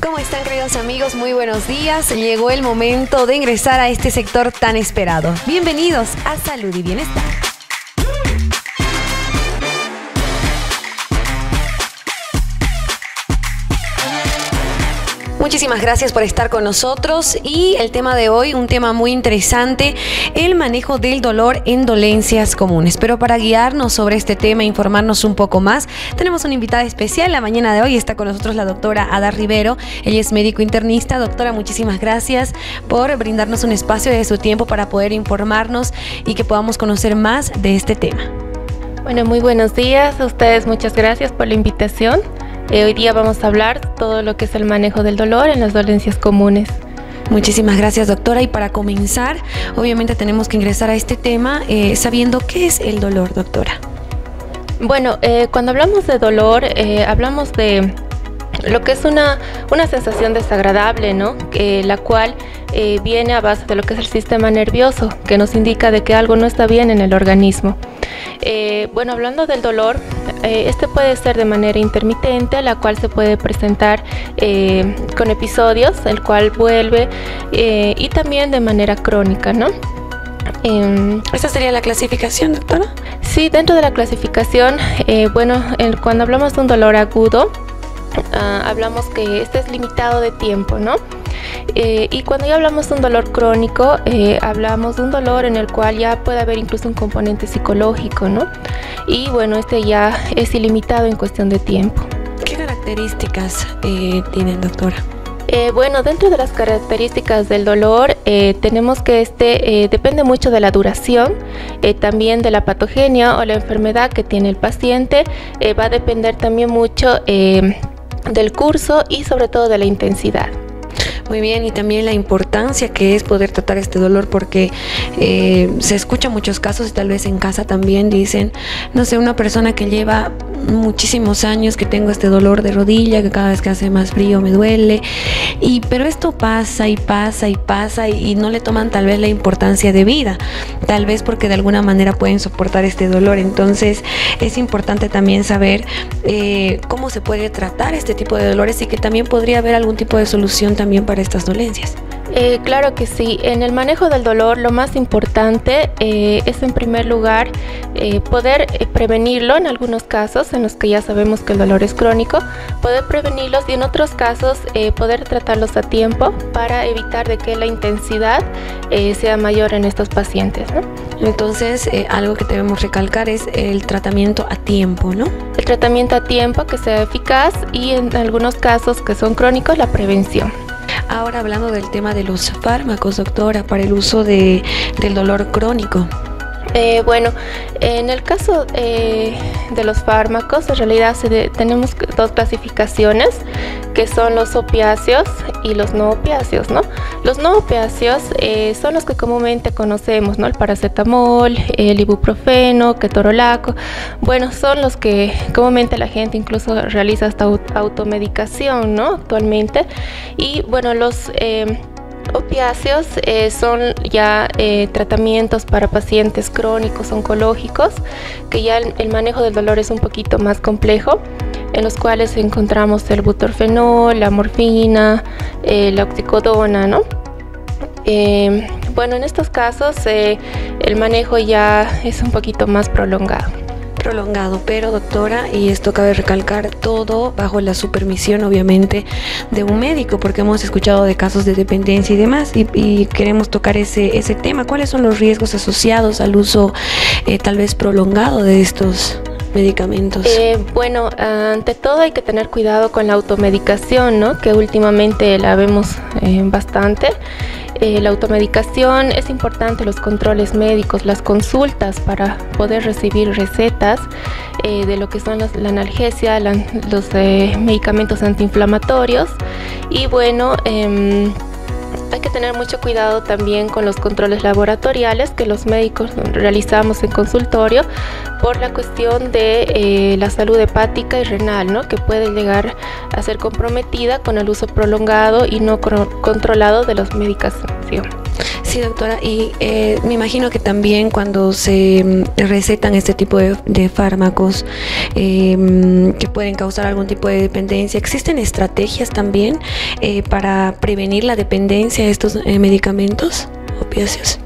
¿Cómo están, queridos amigos? Muy buenos días. Llegó el momento de ingresar a este sector tan esperado. Bienvenidos a Salud y Bienestar. Muchísimas gracias por estar con nosotros y el tema de hoy, un tema muy interesante, el manejo del dolor en dolencias comunes. Pero para guiarnos sobre este tema e informarnos un poco más, tenemos una invitada especial. La mañana de hoy está con nosotros la doctora Ada Rivero. Ella es médico internista. Doctora, muchísimas gracias por brindarnos un espacio de su tiempo para poder informarnos y que podamos conocer más de este tema. Bueno, muy buenos días a ustedes. Muchas gracias por la invitación. Hoy día vamos a hablar todo lo que es el manejo del dolor en las dolencias comunes. Muchísimas gracias, doctora. Y para comenzar, obviamente tenemos que ingresar a este tema sabiendo qué es el dolor, doctora. Bueno, cuando hablamos de dolor, hablamos de lo que es una sensación desagradable, ¿no? La cual viene a base de lo que es el sistema nervioso, que nos indica de que algo no está bien en el organismo. Bueno, hablando del dolor, este puede ser de manera intermitente, la cual se puede presentar con episodios, el cual vuelve, y también de manera crónica, ¿no? ¿Esa sería la clasificación, doctora? Sí, dentro de la clasificación, bueno, cuando hablamos de un dolor agudo, hablamos que este es limitado de tiempo, ¿no? Y cuando ya hablamos de un dolor crónico, hablamos de un dolor en el cual ya puede haber incluso un componente psicológico, ¿no? Y bueno, este ya es ilimitado en cuestión de tiempo. ¿Qué características tienen, doctora? Bueno, dentro de las características del dolor, tenemos que depende mucho de la duración, también de la patogenia o la enfermedad que tiene el paciente, va a depender también mucho del curso y sobre todo de la intensidad. Muy bien, y también la importancia que es poder tratar este dolor, porque se escuchan muchos casos y tal vez en casa también dicen, no sé, una persona que lleva muchísimos años que tengo este dolor de rodilla, que cada vez que hace más frío me duele, pero esto pasa y pasa y pasa y no le toman tal vez la importancia de vida, tal vez porque de alguna manera pueden soportar este dolor. Entonces es importante también saber cómo se puede tratar este tipo de dolores y que también podría haber algún tipo de solución también para estas dolencias. Claro que sí. En el manejo del dolor lo más importante es en primer lugar poder prevenirlo en algunos casos en los que ya sabemos que el dolor es crónico, poder prevenirlos y en otros casos poder tratarlos a tiempo para evitar de que la intensidad sea mayor en estos pacientes, ¿no? Entonces algo que debemos recalcar es el tratamiento a tiempo, ¿no? El tratamiento a tiempo que sea eficaz y en algunos casos que son crónicos la prevención. Ahora hablando del tema de los fármacos, doctora, para el uso del dolor crónico. Bueno, en el caso de los fármacos, en realidad tenemos dos clasificaciones, que son los opiáceos y los no opiáceos, ¿no? Los no opiáceos son los que comúnmente conocemos, ¿no? El paracetamol, el ibuprofeno, ketorolaco. Bueno, son los que comúnmente la gente incluso realiza hasta automedicación, ¿no? Actualmente. Y bueno, los opiáceos son ya tratamientos para pacientes crónicos oncológicos, que ya el manejo del dolor es un poquito más complejo, en los cuales encontramos el butorfenol, la morfina, la oxicodona, ¿no? Bueno, en estos casos el manejo ya es un poquito más prolongado. Pero doctora, y esto cabe recalcar, todo bajo la supervisión obviamente de un médico, porque hemos escuchado de casos de dependencia y demás, y queremos tocar ese tema. ¿Cuáles son los riesgos asociados al uso tal vez prolongado de estos medicamentos? Bueno, ante todo hay que tener cuidado con la automedicación, ¿no? Que últimamente la vemos bastante. La automedicación, es importante los controles médicos, las consultas para poder recibir recetas de lo que son la analgesia, los medicamentos antiinflamatorios. Y bueno, hay que tener mucho cuidado también con los controles laboratoriales que los médicos realizamos en consultorio por la cuestión de la salud hepática y renal, ¿no? Que puede llegar a ser comprometida con el uso prolongado y no controlado de los medicamentos. Sí, doctora, y me imagino que también cuando se recetan este tipo de fármacos que pueden causar algún tipo de dependencia, ¿existen estrategias también para prevenir la dependencia de estos medicamentos opiáceos?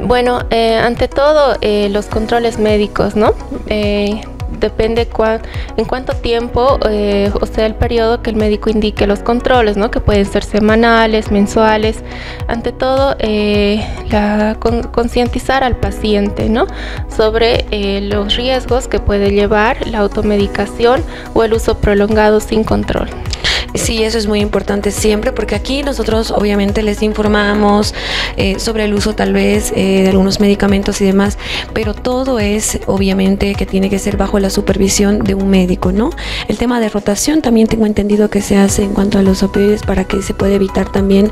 Bueno, ante todo, los controles médicos, ¿no? Depende en cuánto tiempo, o sea, el periodo que el médico indique los controles, ¿no? Que pueden ser semanales, mensuales. Ante todo, concientizar al paciente, ¿no? Sobre los riesgos que puede llevar la automedicación o el uso prolongado sin control. Sí, eso es muy importante siempre, porque aquí nosotros obviamente les informamos sobre el uso tal vez de algunos medicamentos y demás, pero todo es obviamente que tiene que ser bajo la supervisión de un médico, ¿no? El tema de rotación también tengo entendido que se hace en cuanto a los opioides para que se pueda evitar también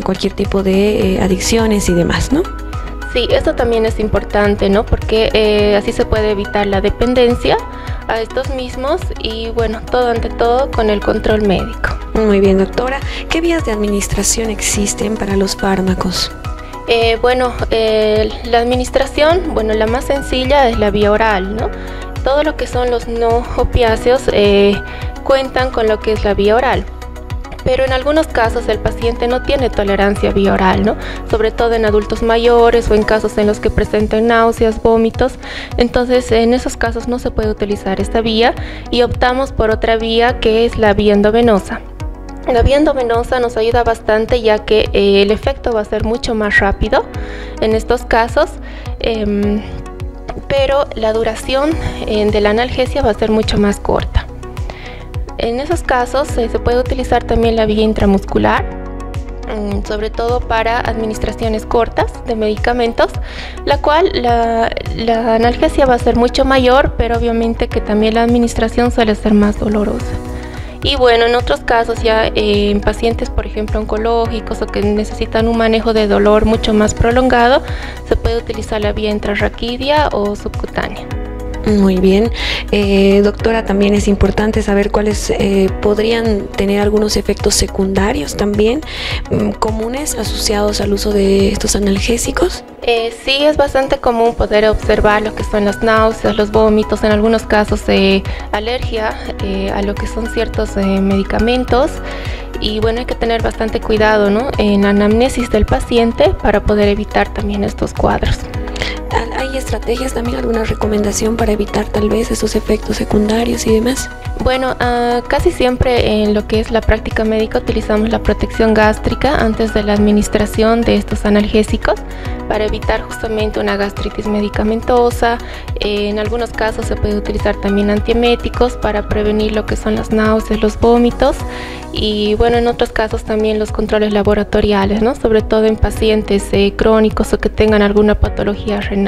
cualquier tipo de adicciones y demás, ¿no? Sí, esto también es importante, ¿no? Porque así se puede evitar la dependencia a estos mismos y bueno, todo ante todo con el control médico. Muy bien, doctora. ¿Qué vías de administración existen para los fármacos? La administración, bueno, la más sencilla es la vía oral, ¿no? Todo lo que son los no opiáceos cuentan con lo que es la vía oral. Pero en algunos casos el paciente no tiene tolerancia vía oral, ¿no? Sobre todo en adultos mayores o en casos en los que presenten náuseas, vómitos. Entonces, en esos casos no se puede utilizar esta vía y optamos por otra vía que es la vía endovenosa. La vía endovenosa nos ayuda bastante ya que el efecto va a ser mucho más rápido en estos casos, pero la duración de la analgesia va a ser mucho más corta. En esos casos se puede utilizar también la vía intramuscular, sobre todo para administraciones cortas de medicamentos, la cual la analgesia va a ser mucho mayor, pero obviamente que también la administración suele ser más dolorosa. Y bueno, en otros casos ya en pacientes, por ejemplo, oncológicos o que necesitan un manejo de dolor mucho más prolongado, se puede utilizar la vía intrarraquídea o subcutánea. Muy bien, doctora, también es importante saber cuáles podrían tener algunos efectos secundarios también comunes asociados al uso de estos analgésicos. Sí, es bastante común poder observar lo que son las náuseas, los vómitos, en algunos casos alergia a lo que son ciertos medicamentos. Y bueno, hay que tener bastante cuidado, ¿no? En la anamnesis del paciente para poder evitar también estos cuadros. ¿Hay estrategias también, alguna recomendación para evitar tal vez esos efectos secundarios y demás? Bueno, casi siempre en lo que es la práctica médica utilizamos la protección gástrica antes de la administración de estos analgésicos para evitar justamente una gastritis medicamentosa. En algunos casos se puede utilizar también antieméticos para prevenir lo que son las náuseas, los vómitos y bueno, en otros casos también los controles laboratoriales, ¿no? Sobre todo en pacientes crónicos o que tengan alguna patología renal.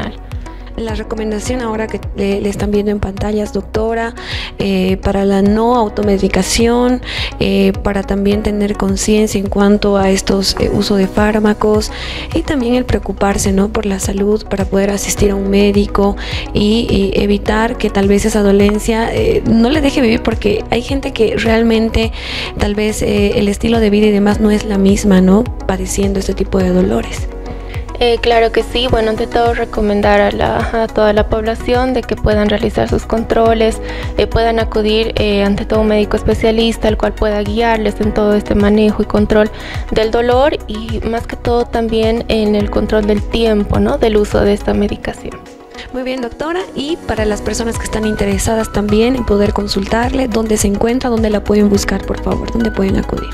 La recomendación ahora que le están viendo en pantallas, doctora, para la no automedicación, para también tener conciencia en cuanto a estos uso de fármacos y también el preocuparse, ¿no?, por la salud para poder asistir a un médico y evitar que tal vez esa dolencia no le deje vivir, porque hay gente que realmente tal vez el estilo de vida y demás no es la misma, ¿no?, padeciendo este tipo de dolores. Claro que sí, bueno, ante todo recomendar a toda la población de que puedan realizar sus controles, puedan acudir ante todo un médico especialista, el cual pueda guiarles en todo este manejo y control del dolor y más que todo también en el control del tiempo, ¿no?, del uso de esta medicación. Muy bien, doctora, y para las personas que están interesadas también en poder consultarle, ¿dónde se encuentra? ¿Dónde la pueden buscar, por favor? ¿Dónde pueden acudir?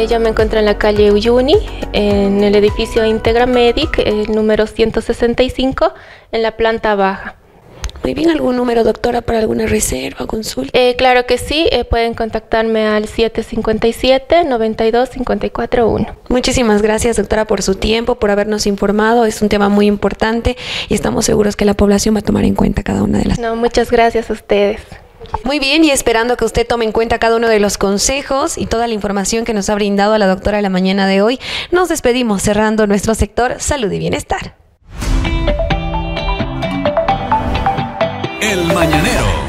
Yo me encuentro en la calle Uyuni, en el edificio Intégramedic, el número 165, en la planta baja. Muy bien, ¿algún número, doctora, para alguna reserva o consulta? Claro que sí, pueden contactarme al 757-92-541. Muchísimas gracias, doctora, por su tiempo, por habernos informado. Es un tema muy importante y estamos seguros que la población va a tomar en cuenta cada una de las... No, muchas gracias a ustedes. Muy bien, y esperando que usted tome en cuenta cada uno de los consejos y toda la información que nos ha brindado la doctora la mañana de hoy, nos despedimos cerrando nuestro sector Salud y Bienestar. El Mañanero.